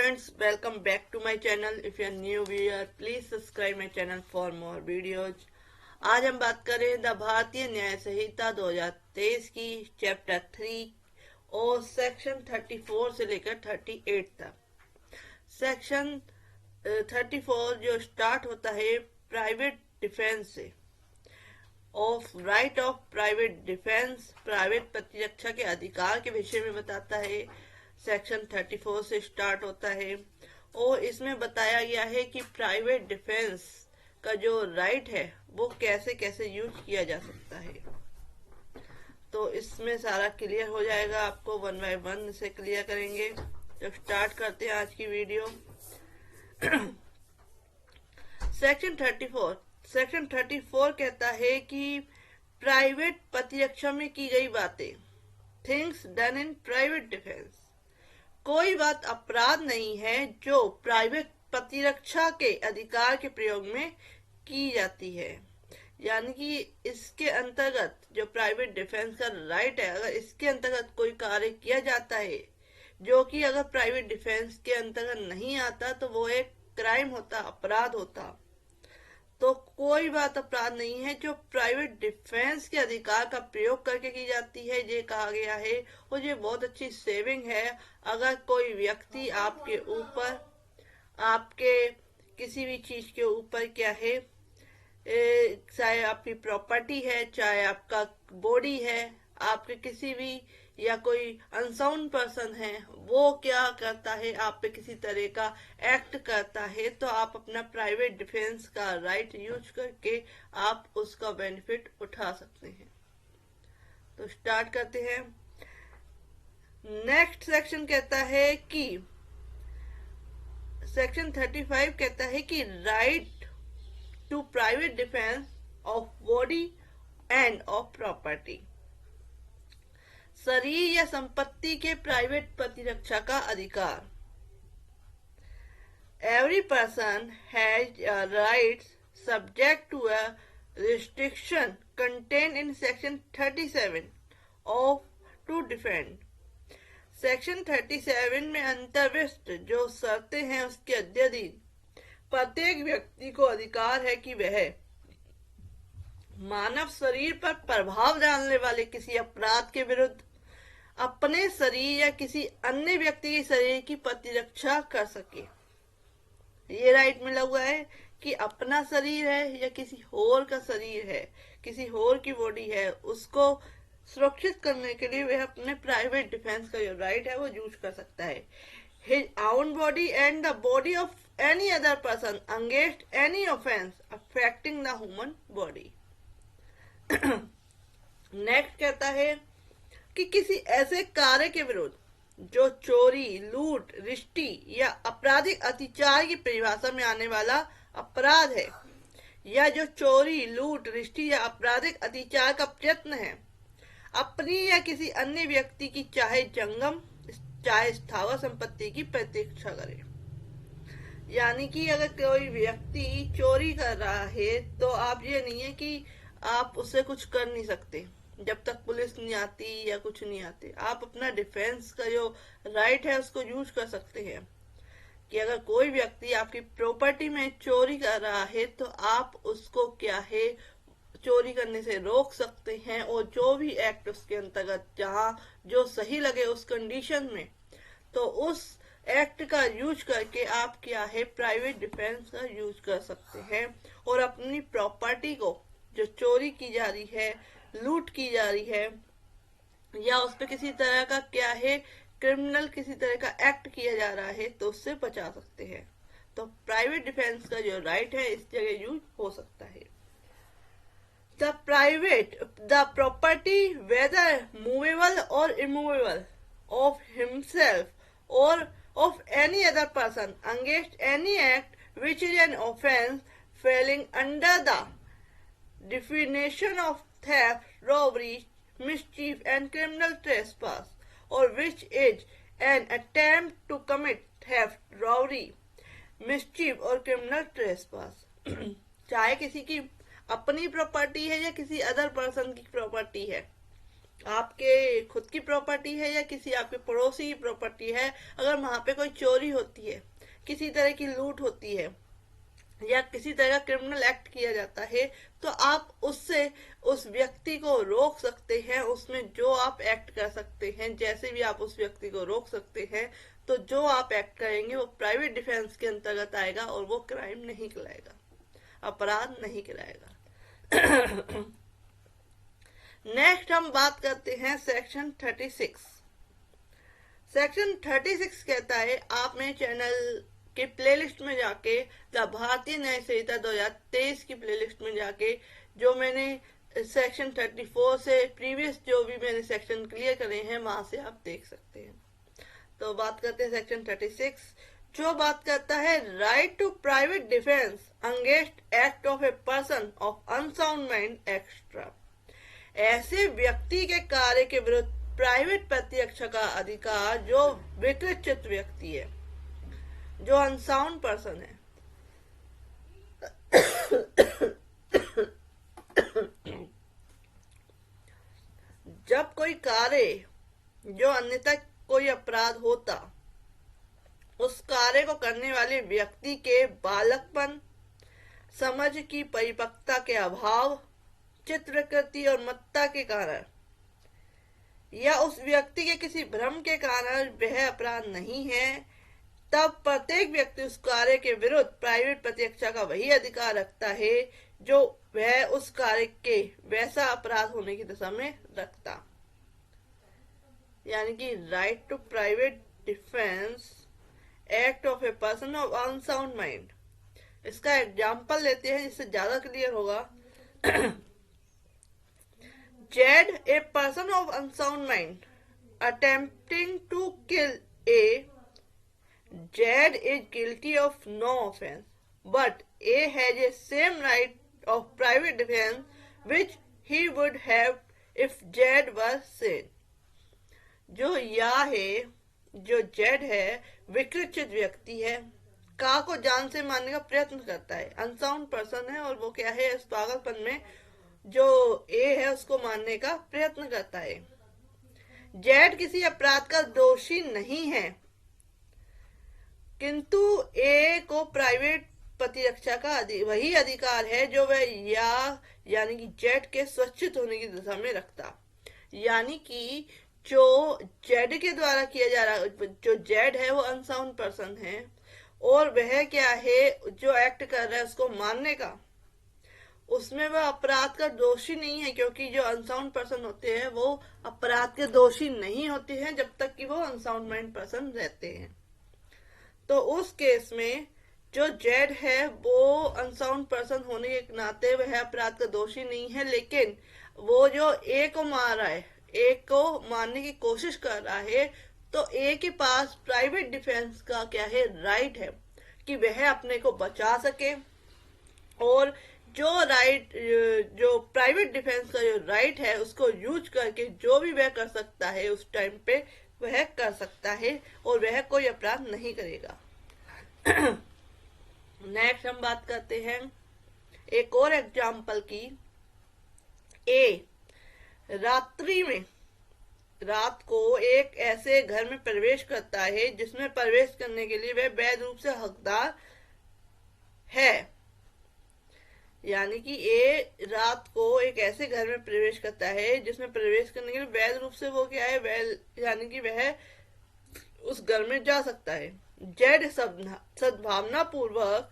friends, welcome back to my channel. If you are new viewer, please subscribe my channel for more videos. आज हम बात करें the भारतीय न्याय संहिता 2023 की चैप्टर 3 और सेक्शन 34 से लेकर 38 तक। सेक्शन 34 जो स्टार्ट होता है प्राइवेट डिफेंस से, of right of private defence, private प्रतिरक्षा के अधिकार के विषय में बताता है। सेक्शन 34 से स्टार्ट होता है और इसमें बताया गया है कि प्राइवेट डिफेंस का जो राइट है वो कैसे कैसे यूज किया जा सकता है। तो इसमें सारा क्लियर हो जाएगा, आपको वन बाय वन से क्लियर करेंगे। तो स्टार्ट करते हैं आज की वीडियो। सेक्शन 34 कहता है कि प्राइवेट प्रतिरक्षा में की गई बातें, things done in private defence, कोई बात अपराध नहीं है जो प्राइवेट प्रतिरक्षा के अधिकार के प्रयोग में की जाती है। यानी कि इसके अंतर्गत जो प्राइवेट डिफेंस का राइट है, अगर इसके अंतर्गत कोई कार्य किया जाता है जो कि अगर प्राइवेट डिफेंस के अंतर्गत नहीं आता तो वो एक क्राइम होता, अपराध होता। तो कोई बात अपराध नहीं है जो प्राइवेट डिफेंस के अधिकार का प्रयोग करके की जाती है, ये कहा गया है। और ये बहुत अच्छी सेविंग है। अगर कोई व्यक्ति आपके ऊपर, आपके किसी भी चीज के ऊपर क्या है, चाहे आपकी प्रॉपर्टी है, चाहे आपका बॉडी है, आपके किसी भी या कोई अनसाउंड पर्सन है, वो क्या करता है, आप पे किसी तरह का एक्ट करता है, तो आप अपना प्राइवेट डिफेंस का राइट यूज करके आप उसका बेनिफिट उठा सकते हैं। तो स्टार्ट करते हैं। नेक्स्ट सेक्शन कहता है कि सेक्शन 35 कहता है कि right to private defence of body and of property, शरीर या संपत्ति के प्राइवेट प्रतिरक्षा का अधिकार। Every person has rights subject to a restriction contain in section 37 of to defend. Section 37 में अंतर्विष्ट जो शर्तें हैं उसके अधीन प्रत्येक व्यक्ति को अधिकार है कि वह मानव शरीर पर प्रभाव डालने वाले किसी अपराध के विरुद्ध अपने शरीर या किसी अन्य व्यक्ति के शरीर की प्रतिरक्षा कर सके। ये राइट मिला हुआ है कि अपना शरीर है या किसी और का शरीर है, किसी और की बॉडी है, उसको सुरक्षित करने के लिए वह अपने प्राइवेट डिफेंस का जो राइट है वो यूज कर सकता है। His own body and the body of any other person against any offence affecting the human body. Next कहता है कि किसी ऐसे कार्य के विरुद्ध जो चोरी, लूट, रिश्ती या आपराधिक अत्याचार की परिभाषा में आने वाला अपराध है, या जो चोरी, लूट, रिश्ती या आपराधिक अत्याचार का प्रयत्न है, अपनी या किसी अन्य व्यक्ति की चाहे जंगम चाहे स्थावर संपत्ति की प्रतिरक्षा करे। यानी कि अगर कोई व्यक्ति चोरी कर रहा है तो आप ये नहीं है कि आप उससे कुछ कर नहीं सकते जब तक पुलिस नहीं आती या कुछ नहीं आते। आप अपना डिफेंस का जो राइट है उसको यूज कर सकते हैं कि अगर कोई व्यक्ति आपकी प्रॉपर्टी में चोरी कर रहा है तो आप उसको क्या है चोरी करने से रोक सकते हैं। और जो भी एक्ट उसके अंतर्गत जहां जो सही लगे उस कंडीशन में, तो उस एक्ट का यूज करके आप क्या है प्राइवेट डिफेंस का यूज कर सकते हैं और अपनी प्रॉपर्टी को जो चोरी की जा रही है, लूट की जा रही है, या उस पर किसी तरह का क्या है क्रिमिनल किसी तरह का एक्ट किया जा रहा है, तो उससे बचा सकते हैं। तो प्राइवेट डिफेंस का जो राइट है इस जगह यूज हो सकता है। द प्रॉपर्टी वेदर मूवेबल और इमूवेबल ऑफ हिमसेल्फ और of any other person against any act which is an offense falling under the definition of theft, robbery, mischief and criminal trespass, or which is an attempt to commit theft, robbery, mischief और criminal trespass। चाहे किसी की अपनी property है या किसी other person की property है, आपके खुद की प्रॉपर्टी है या किसी आपके पड़ोसी की प्रॉपर्टी है, अगर वहां पे कोई चोरी होती है, किसी तरह की लूट होती है या किसी तरह का क्रिमिनल एक्ट किया जाता है, तो आप उससे उस व्यक्ति को रोक सकते हैं। उसमें जो आप एक्ट कर सकते हैं, जैसे भी आप उस व्यक्ति को रोक सकते हैं, तो जो आप एक्ट करेंगे वो प्राइवेट डिफेंस के अंतर्गत आएगा और वो क्राइम नहीं कहलाएगा, अपराध नहीं कहलाएगा। नेक्स्ट हम बात करते हैं सेक्शन 36। सेक्शन 36 कहता है, आप मेरे चैनल के प्लेलिस्ट में जाके, द भारतीय न्याय संहिता 2023 की प्लेलिस्ट में जाके, जो मैंने सेक्शन 34 से प्रीवियस जो भी मैंने सेक्शन क्लियर करे हैं, वहां से आप देख सकते हैं। तो बात करते हैं सेक्शन 36, जो बात करता है right to private defence against act of a person of unsound mind extra. ऐसे व्यक्ति के कार्य के विरुद्ध प्राइवेट प्रतिरक्षा का अधिकार जो विकृत व्यक्ति है, जो अनसाउंड पर्सन है। जब कोई कार्य जो अन्यथा कोई अपराध होता, उस कार्य को करने वाले व्यक्ति के बालकपन, समझ की परिपक्वता के अभाव, चित्त विकृति और मत्ता के कारण या उस व्यक्ति के किसी भ्रम के कारण वह अपराध नहीं है, तब प्रत्येक व्यक्ति उस कार्य के विरुद्ध प्राइवेट प्रतिरक्षा का वही अधिकार रखता है जो वह उस कार्य के वैसा अपराध होने की दशा में रखता। यानी कि right to private defence act of a person of unsound mind. इसका एग्जाम्पल लेते हैं जिससे ज्यादा क्लियर होगा। Jed, a person of unsound mind, attempting to kill A, Jed is guilty of no offense, but A has a same right of private defense which he would have if Jed was sane. जो या है, जो Z है, विकृत व्यक्ति है, का को जान से मारने का प्रयत्न करता है, अनसाउंड पर्सन है, और वो क्या है, इस पागलपन में जो ए है उसको मारने का प्रयत्न करता है। जेड किसी अपराध का दोषी नहीं है, किंतु ए को प्राइवेट प्रतिरक्षा का वही अधिकार है जो वह यानी कि जेड के सुरक्षित होने की दिशा में रखता। यानी कि जो जेड के द्वारा किया जा रहा, जो जेड है वो अनसाउंड पर्सन है और वह क्या है, जो एक्ट कर रहा है उसको मारने का, उसमें वह अपराध का दोषी नहीं है, क्योंकि जो अनसाउंड पर्सन होते हैं वो अपराध के दोषी नहीं होते हैं जब तक कि वो अनसाउंड माइंड पर्सन रहते हैं। तो उस केस में जो जेड है वो अनसाउंड पर्सन होने के नाते वह अपराध का दोषी नहीं है, लेकिन वो जो ए को मार रहा है, ए को मारने की कोशिश कर रहा है, तो ए के पास प्राइवेट डिफेंस का क्या है, राइट है कि वह अपने को बचा सके, और जो राइट, जो प्राइवेट डिफेंस का जो राइट है उसको यूज करके जो भी वह कर सकता है उस टाइम पे वह कर सकता है और वह कोई अपराध नहीं करेगा। नेक्स्ट हम बात करते हैं एक और एग्जाम्पल की। ए रात्रि में, रात को एक ऐसे घर में प्रवेश करता है जिसमें प्रवेश करने के लिए वह वैध रूप से हकदार है। यानी कि ए रात को एक ऐसे घर में प्रवेश करता है जिसमें प्रवेश करने के लिए वैध रूप से वो क्या है, यानी कि वह उस घर में जा सकता है। जेड सद्भावना पूर्वक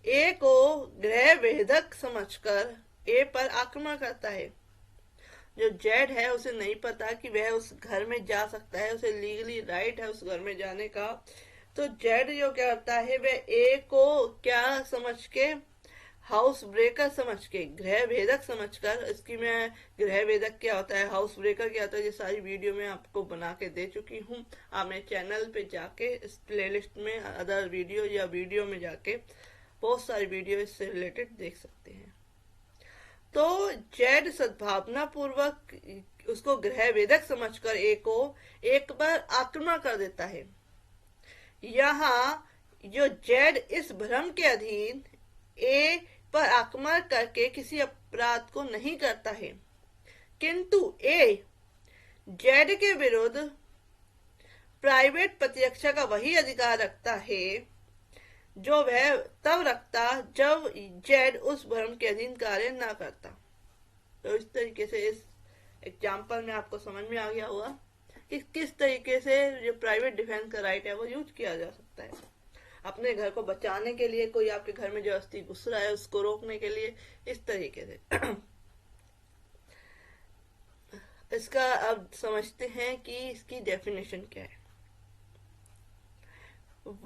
ए को गृह भेदक समझकर ए पर आक्रमण करता है। जो जेड है उसे नहीं पता कि वह उस घर में जा सकता है, उसे लीगली राइट है उस घर में जाने का। तो जेड जो क्या करता है, वह ए को क्या समझ के, हाउस ब्रेकर समझ के, गृह भेदक समझकर, इसकी मैं गृह भेदक क्या होता है, हाउस ब्रेकर क्या होता है, ये सारी वीडियो में आपको बना के दे चुकी हूँ। आप मेरे चैनल पे जाके इस प्लेलिस्ट में अदर वीडियो या वीडियो में जाके बहुत सारी वीडियो इससे रिलेटेड देख सकते हैं। तो जेड सद्भावना पूर्वक उसको गृह भेदक समझकर ए को एक बार आक्रमण कर देता है। यहाँ जो जेड इस भ्रम के अधीन ए पर आक्रमण करके किसी अपराध को नहीं करता है, किंतु ए जेड के विरुद्ध प्राइवेट प्रतिरक्षा का वही अधिकार रखता है जो वह तब रखता जब जेड उस भ्रम के अधीन कार्य न करता। तो इस तरीके से इस एग्जाम्पल में आपको समझ में आ गया होगा कि किस तरीके से जो प्राइवेट डिफेंस का राइट है वो यूज किया जा सकता है अपने घर को बचाने के लिए, कोई आपके घर में जबरदस्ती घुस रहा है उसको रोकने के लिए, इस तरीके से। इसका अब समझते हैं कि इसकी डेफिनेशन क्या है।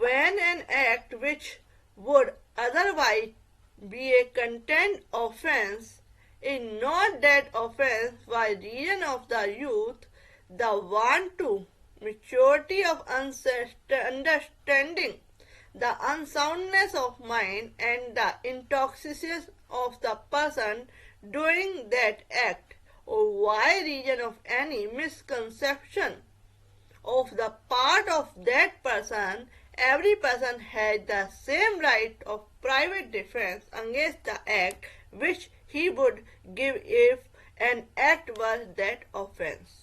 When an act which would otherwise be a contempt offense is not that offense by reason of the youth, the want to maturity of understanding, the unsoundness of mind, and the intoxication of the person doing that act, or by reason of any misconception of the part of that person, every person has the same right of private defense against the act which he would give if an act was that offense।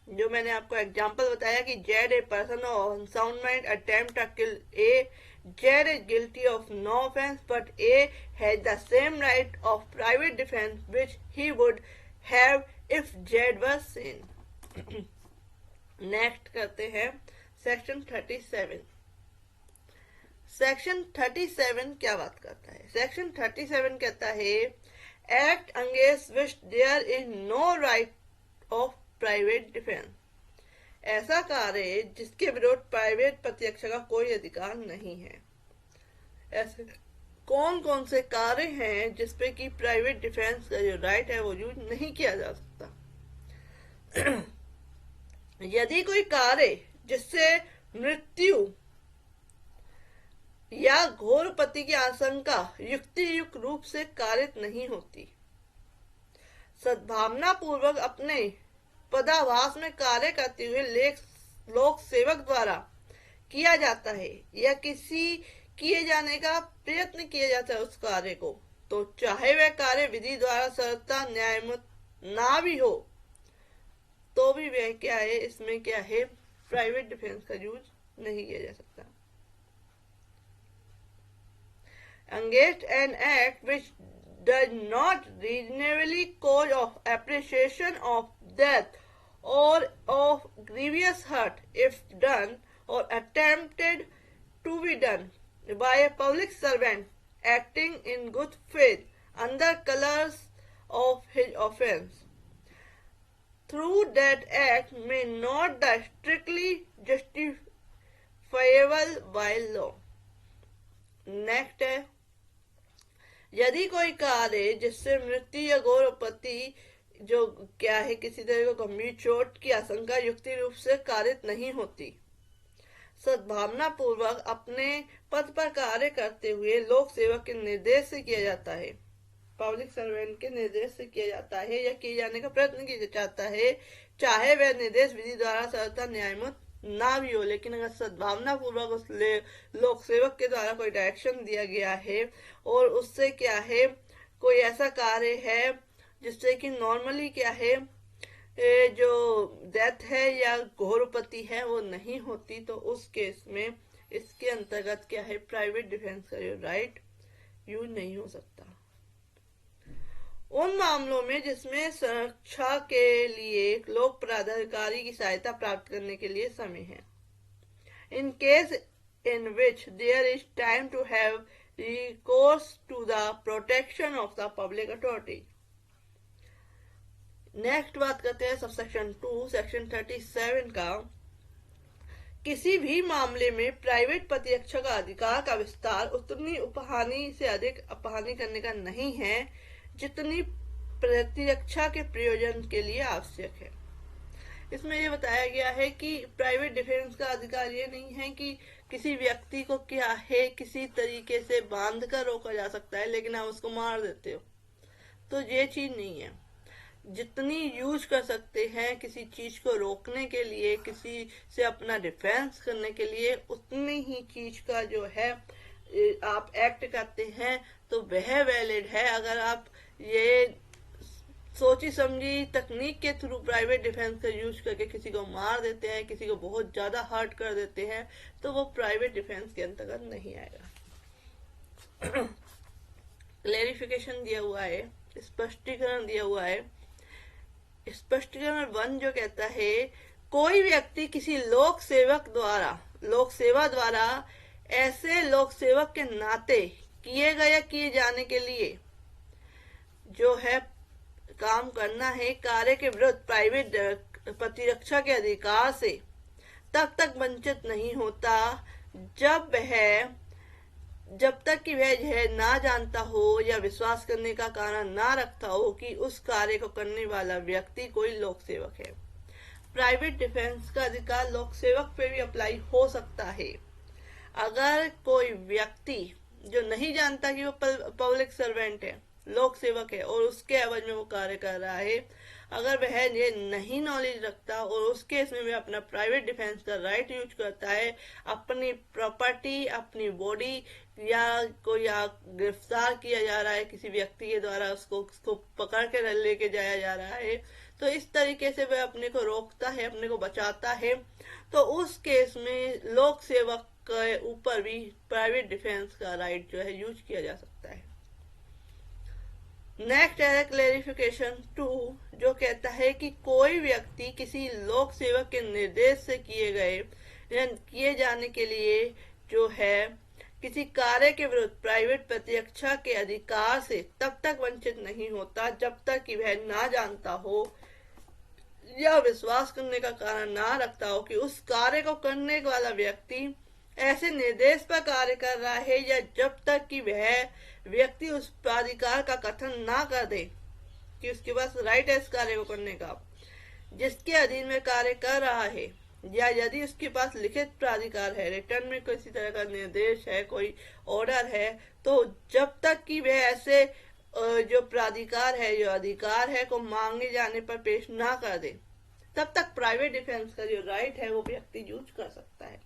जो मैंने आपको example बताया कि Z a person of unsound mind attempt to kill A, Z is guilty of no offence but A has the same right of private defence which he would have if Z was sane. Next करते हैं section 37। Section 37 क्या बात करता है? Section 37 कहता है act against which there is no right of private defence, ऐसा कार्य जिसके विरोध प्राइवेट प्रतिरक्षा का कोई अधिकार नहीं है। ऐसे कौन कौन से कार्य हैं जिसपे कि प्राइवेट डिफेंस का जो राइट है वो यूज नहीं किया जा सकता? यदि कोई कार्य जिससे मृत्यु या घोर पति की आशंका युक्तियुक्त रूप से कारित नहीं होती, सद्भावना पूर्वक अपने पदाभास में कार्य करते हुए लोक सेवक द्वारा किया जाता है या किसी किए जाने का प्रयत्न किया जाता है उस कार्य को, तो चाहे वह कार्य विधि द्वारा सरलता न्याययुक्त ना भी हो तो भी वह क्या है, इसमें क्या है, प्राइवेट डिफेंस का यूज नहीं किया जा सकता। Against an act which does not reasonably cause of appreciation of death or of grievous hurt if done or attempted to be done by a public servant acting in good faith under colors of his offense, through that act may not be strictly justifiable by law। Next है, यदि कोई कार्य जिससे मृत्यु या घोर आपत्ति जो क्या है किसी तरह को गंभीर चोट की आशंका युक्ति रूप से कारित नहीं होती, सद्भावना पूर्वक अपने पद पर कार्य करते हुए लोक सेवक के निर्देश से किया जाता है, पब्लिक सर्वेंट के निर्देश से किया जाता है या किए जाने का प्रयत्न किया जाता है, चाहे वह निर्देश विधि द्वारा सरलता न्याययुक्त ना भी हो, लेकिन अगर सद्भावना पूर्वक उस लोक सेवक के द्वारा कोई डायरेक्शन दिया गया है और उससे क्या है कोई ऐसा कार्य है जिससे कि नॉर्मली क्या है जो डेथ है या घोरपति है वो नहीं होती, तो उस केस में इसके अंतर्गत क्या है, प्राइवेट डिफेंस का जो राइट यूज नहीं हो सकता। उन मामलों में जिसमें सुरक्षा के लिए लोक प्राधिकारी की सहायता प्राप्त करने के लिए समय है, in case in which there is time to have recourse to the protection of the public authority। Next बात करते हैं सबसेक्शन 2 सेक्शन 37 का। किसी भी मामले में प्राइवेट प्रतिरक्षा का अधिकार का विस्तार उतनी उपहानि से अधिक अपहानि करने का नहीं है जितनी प्रतिरक्षा के प्रयोजन के लिए आवश्यक है। इसमें यह बताया गया है कि प्राइवेट डिफेंस का अधिकार ये नहीं है कि किसी व्यक्ति को क्या है किसी तरीके से बांध कर रोका जा सकता है लेकिन आप उसको मार देते हो, तो ये चीज नहीं है। जितनी यूज कर सकते हैं किसी चीज को रोकने के लिए, किसी से अपना डिफेंस करने के लिए, उतनी ही चीज का जो है आप एक्ट करते हैं तो वह वैलिड है। अगर आप ये सोची समझी तकनीक के थ्रू प्राइवेट डिफेंस का यूज करके किसी को मार देते हैं, किसी को बहुत ज्यादा हर्ट कर देते हैं, तो वो प्राइवेट डिफेंस के अंतर्गत नहीं आएगा। क्लेरिफिकेशन दिया हुआ है, स्पष्टीकरण दिया हुआ है। स्पष्टीकरण 1 जो कहता है, कोई व्यक्ति किसी लोक सेवा द्वारा ऐसे लोक सेवक के नाते किए गए या किए जाने के लिए जो है काम करना है, कार्य के विरुद्ध प्राइवेट प्रतिरक्षा के अधिकार से तब तक वंचित नहीं होता जब तक कि वह यह ना जानता हो या विश्वास करने का कारण ना रखता हो कि उस कार्य को करने वाला व्यक्ति कोई लोक सेवक है। प्राइवेट डिफेंस का अधिकार लोक सेवक पे भी अप्लाई हो सकता है। अगर कोई व्यक्ति जो नहीं जानता कि वो पब्लिक सर्वेंट है, लोक सेवक है, और उसके एवज में वो कार्य कर रहा है, अगर वह ये नहीं नॉलेज रखता और उस केस में वह अपना प्राइवेट डिफेंस का राइट यूज करता है, अपनी प्रॉपर्टी, अपनी बॉडी या कोई गिरफ्तार किया जा रहा है किसी व्यक्ति के द्वारा, उसको पकड़ के लेके जाया जा रहा है, तो इस तरीके से वह अपने को रोकता है, अपने को बचाता है, तो उस केस में लोक सेवक के ऊपर भी प्राइवेट डिफेंस का राइट जो है यूज किया जा सकता है। नेक्स्ट है क्लेरिफिकेशन 2 जो कहता है कि कोई व्यक्ति किसी लोक सेवक के निर्देश से किए गए या किए जाने के लिए जो है किसी कार्य के विरुद्ध प्राइवेट प्रतिरक्षा के अधिकार से तब तक वंचित नहीं होता जब तक कि वह ना जानता हो या विश्वास करने का कारण ना रखता हो कि उस कार्य को करने वाला व्यक्ति ऐसे निर्देश पर कार्य कर रहा है, या जब तक कि वह व्यक्ति उस प्राधिकार का कथन ना कर दे कि उसके पास राइट है इस कार्य को करने का जिसके अधीन में कार्य कर रहा है, या यदि उसके पास लिखित प्राधिकार है, रिटर्न में किसी तरह का निर्देश है, कोई ऑर्डर है, तो जब तक कि वह ऐसे जो प्राधिकार है, जो अधिकार है को मांगे जाने पर पेश ना कर दे, तब तक प्राइवेट डिफेंस का जो राइट है वो व्यक्ति यूज कर सकता है,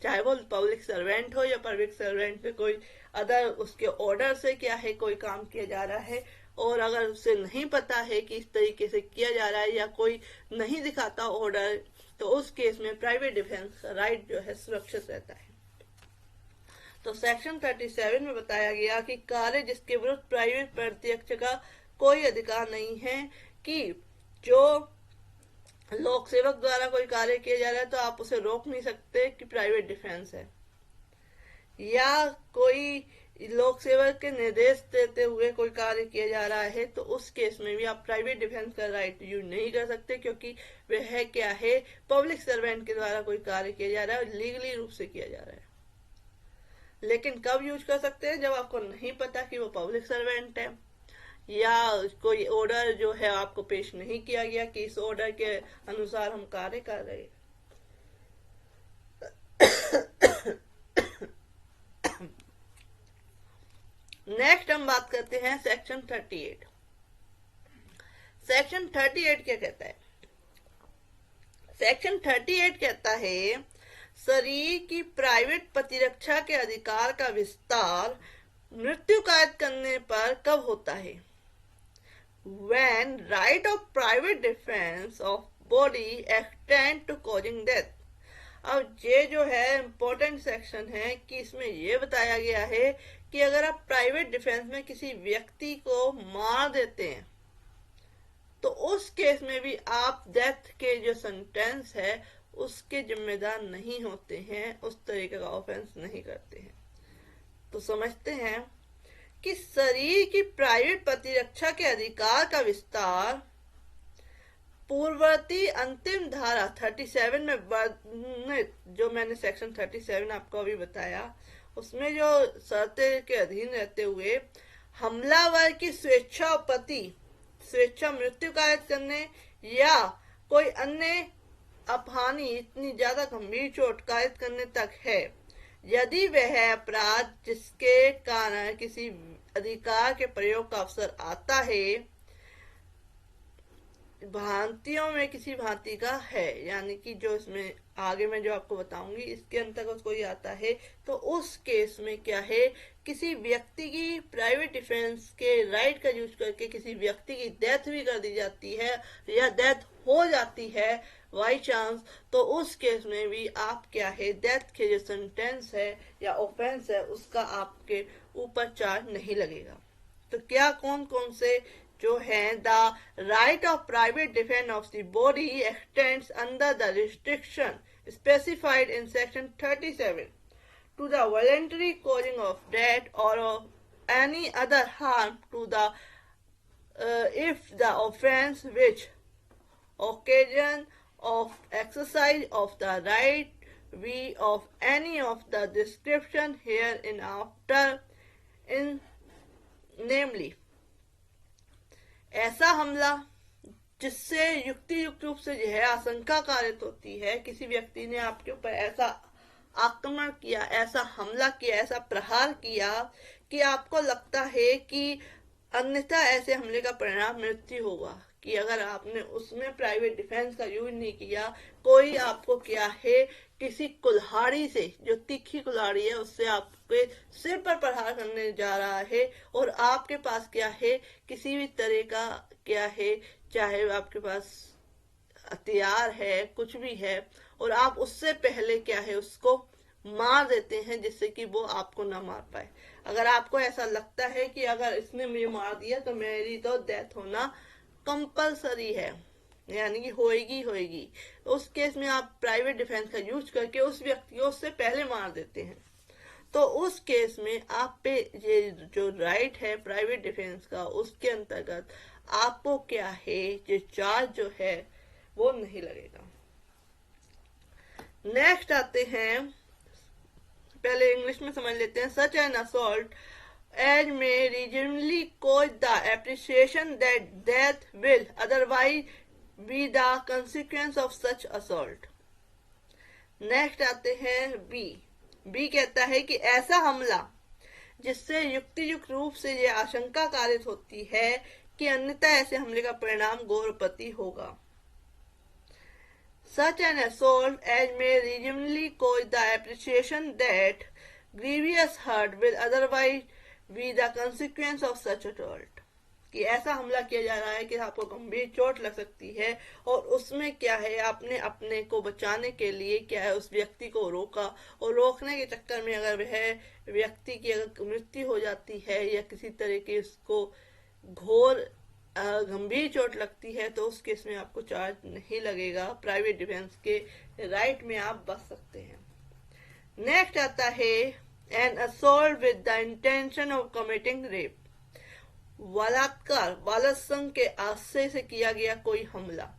चाहे वो पब्लिक सर्वेंट हो या पब्लिक सर्वेंट पे कोई अदर उसके ऑर्डर से क्या है कोई काम किया जा रहा है, और अगर उसे नहीं पता है कि इस तरीके से किया जा रहा है या कोई नहीं दिखाता ऑर्डर, तो उस केस में प्राइवेट डिफेंस का राइट जो है सुरक्षित रहता है। तो सेक्शन 37 में बताया गया कि कार्य जिसके विरुद्ध प्राइवेट प्रतिरक्षा का कोई अधिकार नहीं है, कि जो लोक सेवक द्वारा कोई कार्य किया जा रहा है तो आप उसे रोक नहीं सकते कि प्राइवेट डिफेंस है, या कोई लोक सेवक के निर्देश देते हुए कोई कार्य किया जा रहा है तो उस केस में भी आप प्राइवेट डिफेंस का राइट यूज नहीं कर सकते, क्योंकि वह क्या है पब्लिक सर्वेंट के द्वारा कोई कार्य किया जा रहा है और लीगली रूप से किया जा रहा है। लेकिन कब यूज कर सकते हैं? जब आपको नहीं पता कि वो पब्लिक सर्वेंट है, या कोई ऑर्डर जो है आपको पेश नहीं किया गया कि इस ऑर्डर के अनुसार हम कार्य कर रहे हैं। नेक्स्ट हम बात करते हैं सेक्शन 38। सेक्शन 38 क्या कहता है? सेक्शन 38 कहता है शरीर की प्राइवेट प्रतिरक्षा के अधिकार का विस्तार मृत्यु कायद करने पर कब होता है? When right of private defense of body extend to causing death। अब ये जो है इम्पोर्टेंट सेक्शन है कि इसमें ये बताया गया है कि अगर आप प्राइवेट डिफेंस में किसी व्यक्ति को मार देते हैं तो उस केस में भी आप डेथ के जो सेंटेंस है उसके जिम्मेदार नहीं होते हैं, उस तरीके का ऑफेंस नहीं करते हैं। तो समझते हैं कि शरीर की प्राइवेट प्रतिरक्षा के अधिकार का विस्तार पूर्ववर्ती अंतिम धारा 37 में वर्णित, जो मैंने सेक्शन 37 आपको अभी बताया, उसमें जो शर्तें के अधीन रहते हुए हमलावर की स्वेच्छा मृत्यु कायद करने या कोई अन्य अपहानि इतनी ज्यादा गंभीर चोट कायद करने तक है, यदि वह अपराध जिसके कारण किसी अधिकार के प्रयोग का अवसर आता है भांतियों में किसी भांति का है, यानी कि जो इसमें आगे मैं जो आपको बताऊंगी इसके अंतर्गत कोई आता है, तो उस केस में क्या है, किसी व्यक्ति की प्राइवेट डिफेंस के राइट का यूज करके किसी व्यक्ति की डेथ भी कर दी जाती है या डेथ हो जाती है बाई चांस, तो उस केस में भी आप क्या है, डेथ के जो सेंटेंस है या ऑफेंस है उसका आपके ऊपर चार्ज नहीं लगेगा। तो क्या कौन कौन से जो है, the right of private defence of the body x tends under the restriction specified in section 37 to the voluntary causing of death or of any other harm to the if the offense which occasion of exercise of the right be of any of the description hereinafter in namely ऐसा हमला जिससे युक्ति युक्त रूप से जो है आशंका कारित होती है, किसी व्यक्ति ने आपके ऊपर ऐसा आक्रमण किया, ऐसा हमला किया, ऐसा प्रहार किया कि आपको लगता है कि अन्यथा ऐसे हमले का परिणाम मृत्यु होगा, कि अगर आपने उसमें प्राइवेट डिफेंस का यूज नहीं किया, कोई आपको क्या है किसी कुल्हाड़ी से, जो तीखी कुल्हाड़ी है उससे आपके सिर पर प्रहार करने जा रहा है और आपके पास क्या है किसी भी तरह का क्या है, चाहे आपके पास हथियार है, कुछ भी है, और आप उससे पहले क्या है उसको मार देते हैं जिससे कि वो आपको ना मार पाए। अगर आपको ऐसा लगता है कि अगर इसने मुझे मार दिया तो मेरी तो डेथ होना कंपलसरी है, यानी कि होएगी होएगी, तो उस केस में आप प्राइवेट डिफेंस का यूज करके उस व्यक्ति को उससे पहले मार देते हैं। तो उस केस में आप पे ये जो राइट है प्राइवेट डिफेंस का, उसके अंतर्गत आपको क्या है ये चार्ज जो है वो नहीं लगेगा। नेक्स्ट आते हैं, पहले इंग्लिश में समझ लेते हैं। Such an assault as may reasonably cause the apprehension that death will otherwise be the consequence of such assault. Next आते हैं बी। बी कहता है कि ऐसा हमला जिससे युक्ति युक्त रूप से यह आशंका कारित होती है कि अन्यथा ऐसे हमले का परिणाम गौरवपति होगा। Such an assault as may reasonably cause the appreciation that grievous hurt will otherwise be the consequence of such assault, कि ऐसा हमला किया जा रहा है कि आपको गंभीर चोट लग सकती है और उसमें क्या है आपने अपने को बचाने के लिए क्या है उस व्यक्ति को रोका, और रोकने के चक्कर में अगर वह व्यक्ति की अगर मृत्यु हो जाती है या किसी तरह की उसको घोर गंभीर चोट लगती है तो उस केस में आपको चार्ज नहीं लगेगा, प्राइवेट डिफेंस के राइट में आप बच सकते हैं। नेक्स्ट आता है an assault with the intention of committing rape, बलात्कार, बालसंग के आशय से किया गया कोई हमला।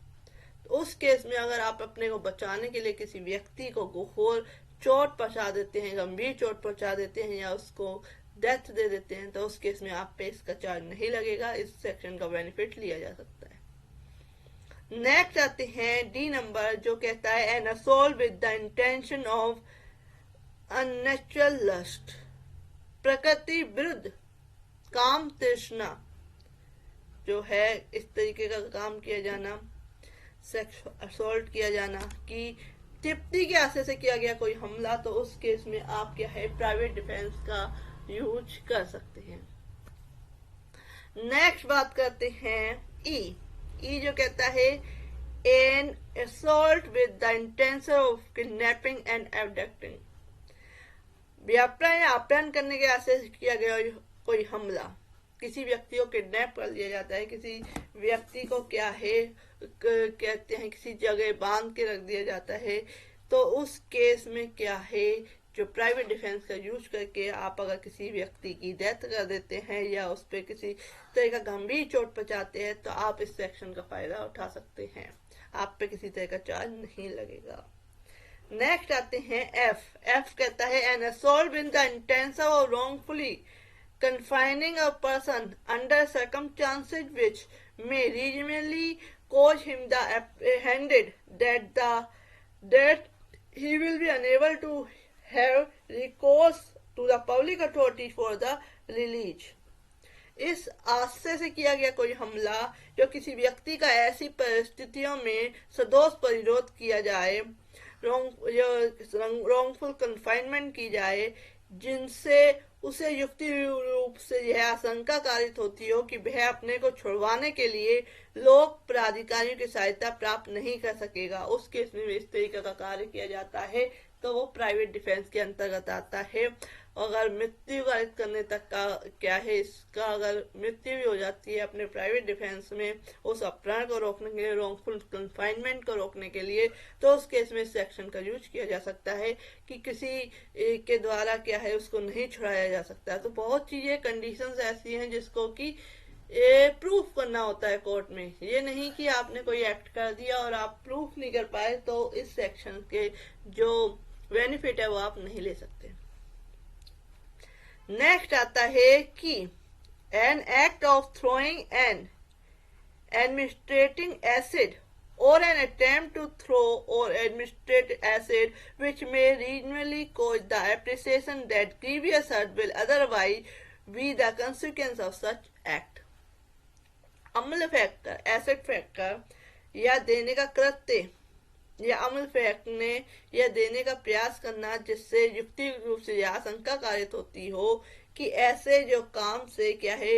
तो उस केस में अगर आप अपने को बचाने के लिए किसी व्यक्ति को घोर चोट पहुंचा देते हैं, गंभीर चोट पहुंचा देते हैं या उसको डेथ दे देते हैं, तो उस केस में आप पे इसका चार्ज नहीं लगेगा, इस सेक्शन का बेनिफिट लिया जा सकता है। नेक्स्ट आते हैं डी नंबर, जो कहता है an assault with the intention of unnatural lust, प्रकृति विरुद्ध काम तृष्णा जो है इस तरीके का काम किया जाना, सेक्स असॉल्ट किया जाना, कि तृप्ति के आशय से किया गया कोई हमला, तो उस केस में आप क्या है प्राइवेट डिफेंस का यूज कर सकते हैं। नेक्स्ट बात करते हैं ई। ई जो कहता है an assault with the intention of kidnapping and abducting, व्यापार या अपहरण करने के आशय से किया गया कोई हमला, किसी व्यक्ति को किडनैप कर लिया जाता है, किसी व्यक्ति को क्या है कहते हैं किसी जगह बांध के रख दिया जाता है, तो उस केस में क्या है जो प्राइवेट डिफेंस का यूज करके आप अगर किसी व्यक्ति की डेथ कर देते हैं या उस पर किसी तरह का गंभीर चोट पहुंचाते हैं तो आप इस सेक्शन का फायदा उठा सकते हैं, आप पे किसी तरह का चार्ज नहीं लगेगा। नेक्स्ट आते हैं एफ। एफ कहता है an assault with the intention of wrongfully confining a person under circumstances which may reasonably cause him the apprehended that he will be unable to have recourse to the public authority for the release। इस आशय से किया गया कोई हमला जो किसी व्यक्ति का ऐसी परिस्थितियों में सदोष परिरोध किया जाए रॉन्गफुल कन्फाइनमेंट की जाए, जिनसे उसे युक्ति रूप से यह आशंका कारित होती हो कि वह अपने को छुड़वाने के लिए लोक प्राधिकारियों की सहायता प्राप्त नहीं कर सकेगा। उस केस में इस तरीके का कार्य किया जाता है तो वो प्राइवेट डिफेंस के अंतर्गत आता है। अगर मृत्यु कारित करने तक का क्या है इसका, अगर मृत्यु भी हो जाती है अपने प्राइवेट डिफेंस में उस अपराध को रोकने के लिए, रॉन्गफुल कन्फाइनमेंट को रोकने के लिए, तो उस केस में इस सेक्शन का यूज किया जा सकता है कि किसी के द्वारा क्या है उसको नहीं छुड़ाया जा सकता। तो बहुत चीजें, कंडीशंस ऐसी हैं जिसको कि प्रूफ करना होता है कोर्ट में। ये नहीं कि आपने कोई एक्ट कर दिया और आप प्रूफ नहीं कर पाए तो इस सेक्शन के जो बेनिफिट है वो आप नहीं ले सकते। नेक्स्ट आता है कि an act of throwing an administrating acid or an attempt to throw or administrate acid which may reasonably cause the appreciation that grievous hurt will otherwise be the consequence of such act। अम्ल फेंककर, acid फेंककर या देने का कृत्य या अम्ल फेंकने या देने का प्रयास करना जिससे युक्ति रूप से यह आशंका कारित होती हो कि ऐसे जो काम से क्या है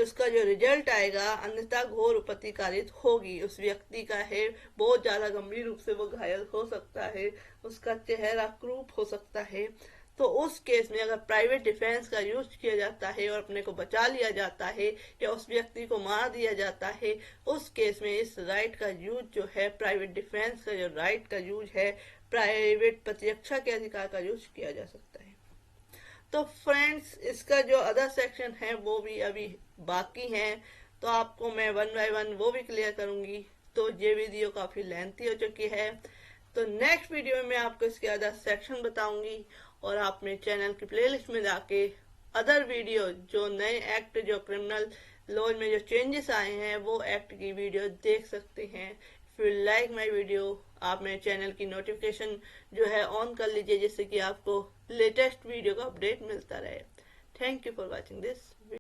उसका जो रिजल्ट आएगा अन्यथा घोर उपत्ति कारित होगी। उस व्यक्ति का है बहुत ज्यादा गंभीर रूप से वो घायल हो सकता है, उसका चेहरा क्रूप हो सकता है। तो उस केस में अगर प्राइवेट डिफेंस का यूज किया जाता है और अपने को बचा लिया जाता है या उस व्यक्ति को मार दिया जाता है, उस केस में इस राइट का यूज जो है, प्राइवेट डिफेंस का जो राइट का यूज है, प्राइवेट प्रतिरक्षा के अधिकार का यूज किया जा सकता है। तो फ्रेंड्स, इसका जो अदर सेक्शन है वो भी अभी बाकी है, तो आपको मैं वन बाय वन वो भी क्लियर करूंगी। तो ये वीडियो काफी लेंथी हो चुकी है, तो नेक्स्ट वीडियो में मैं आपको इसके अदर सेक्शन बताऊंगी और आप मेरे चैनल की प्लेलिस्ट में जाके अदर वीडियो जो नए एक्ट, जो क्रिमिनल लॉज में जो चेंजेस आए हैं वो एक्ट की वीडियो देख सकते हैं। If you like my video, आप मेरे चैनल की नोटिफिकेशन जो है ऑन कर लीजिए जिससे कि आपको लेटेस्ट वीडियो का अपडेट मिलता रहे। Thank you for watching this.